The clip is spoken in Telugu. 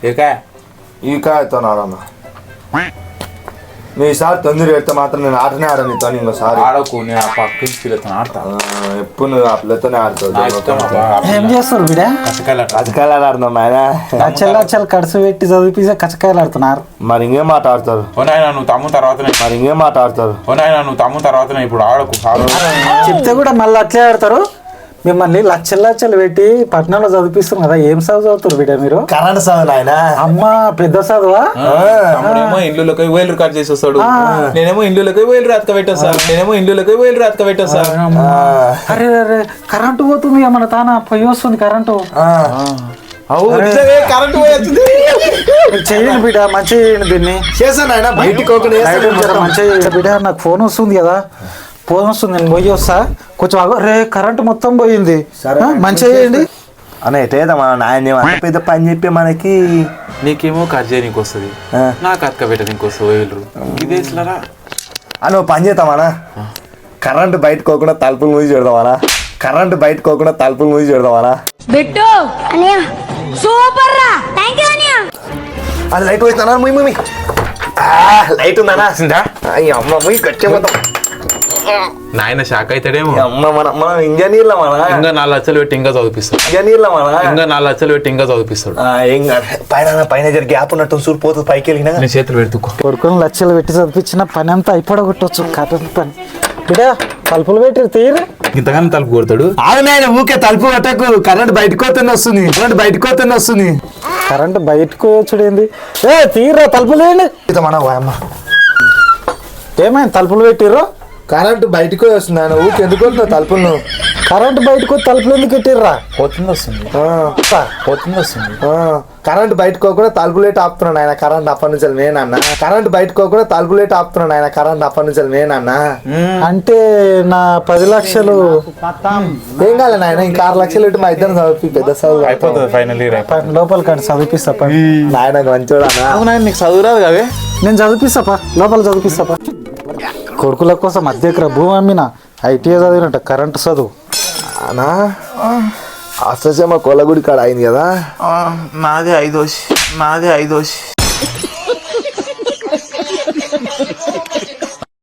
ఈ కాయతో ఆడన్నా మీ సార్ తొందర పెడితే మాత్రం నేను ఆటనే ఆడను నీతో ఇంకోసారి ఆడకు నేను ఆ పక్క పిల్లతో ఆడతా ఎప్పుడు నువ్వు ఆ పిల్లతోనే ఆడుతావు ఏం చేస్తారు బిడ్డ కచ్చకాయలు ఆడుతున్నాం ఆయన లచ్చలు కడుసు పెట్టి చదివిపిస్తే కచ్చకాయలు ఆడుతున్నారు మరి ఇంకేం మాట ఆడతారు నువ్వు తమ్ము తర్వాతనే మరి ఇంకేం మాట ఆడతారు నువ్వు తమ్ము తర్వాతనే ఇప్పుడు ఆడకు చెప్తే కూడా మళ్ళీ అట్లే ఆడతారు. మిమ్మల్ని లచ్చలు పెట్టి పట్టణంలో చదివిపిస్తాం కదా, ఏం చదువుతారు బిడ్డ మీరు? కరెంట్ చదువు ఆయన అమ్మ పెద్ద చదువా? తమ్ముడేమో ఇండ్లలోకి వేలు రికార్డ్ చేసి వస్తాడు, నేనేమో ఇండ్లలోకి వేలు రాతక పెట్టేస్తా. అరే అరే కరెంటు పోతుంది మన తాన పొయ్యి వస్తుంది కరెంటు. కరెంట్ పోయేస్తుంది. చెయ్యండి బిడ్డ మంచిగా చేయండి దీన్ని. చేశాను ఆయన బయటికి మంచిగా చేయండి బిడ్డ. నాకు ఫోన్ వస్తుంది కదా, ఫోన్ వస్తుంది, నేను పోయి వస్తా. కొంచెం రే కరెంటు మొత్తం పోయింది, మంచిగా చేయండి అన్న. ఎటేదమ్మా నాయన అంత పెద్ద పని చెప్పి మనకి నీకేమో కట్ చేయడానికి వస్తుంది, నాకు అతక పెట్టడానికి వస్తుంది వేలు ఇదేసినారా అని పని చేద్దామనా. కరెంటు బయటకు పోకుండా తలుపులు మూసి పెడదామనా. బిట్టు అనియా సూపర్ రా, థాంక్యూ అనియా. అది లైట్ పోయినా ముయ్ లైట్ ఉందనా అమ్మ ముయ్ కట్టే మొత్తం నాయన షాక్ అవుతాడేమో. అమ్మ మనం ఇంజనీర్ల ఇంకా 4 లక్షలు పెట్టి ఇంకా చదివిస్తాడు. ఇంకా 4 లక్షలు పెట్టి ఇంకా చదివిస్తాడు. ఏం పైన జర గ్యాప్ ఉన్నట్టు చూడు పోతుంది పైకి వెళ్ళినా నీ చేతులు పెడుతుకో. కొడుకుని లక్షలు పెట్టి చదివించిన పని అంతా అయిపోడగొట్టవచ్చు. కరెంట్ పని బిడ్డ తలుపులు పెట్టి తీరు ఇంతగానో తలుపు కొడతాడు. ఆయన ఊకే తలుపు కొట్టకు, కరెంట్ బయటకు వస్తుంది. కరెంట్ బయటకు వచ్చుడేంది? తీర్రా తలుపులు వేయండి. అమ్మ ఏమైంది తలుపులు పెట్టిర్రు? కరెంటు బయటకు వస్తుంది ఆయన ఊరికి ఎందుకు వస్తున్నావు తలుపులు? కరెంట్ బయటకు తలుపులు ఎందుకు పెట్టిర్రా? పోతుంది వస్తుంది. కరెంట్ బయటకు పోకుండా తలుపులేట్ ఆపుతున్నాను ఆయన. కరెంట్ అప్పటి నుంచి నేనన్నా అంటే నా 10 లక్షలు ఏం కాలే నాయన, ఇంకా 6 లక్షలు ఇటు మా ఇద్దరు చదివి పెద్ద చదువు అయిపోతుంది. ఫైనల్ ఇయర్ లోపల కాదు చదివిపిస్తా నాయన మంచోడా. నీకు చదువు రాదు కదే, నేను చదివిపిస్తాపా, లోపల చదివిపిస్తాపా. కొడుకుల కోసం అద్దెకరా భూమి అమ్మిన, ఐటీఐ చదివినట్ట కరెంటు చదువు. అనా అష్టమ కొలగుడి కాడ అయింది కదా. నాదే 5 వచ్చి